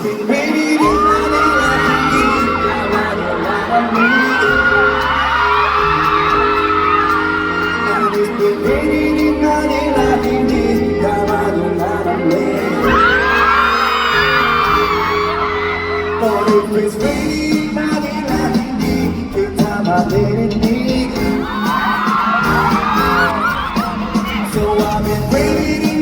been raining in Manila, hindi ka madalamig. And it's been raining in Manila, hindi ka madalamig. But if it's raining in Manila, hindi kita maririnig. So I've been waiting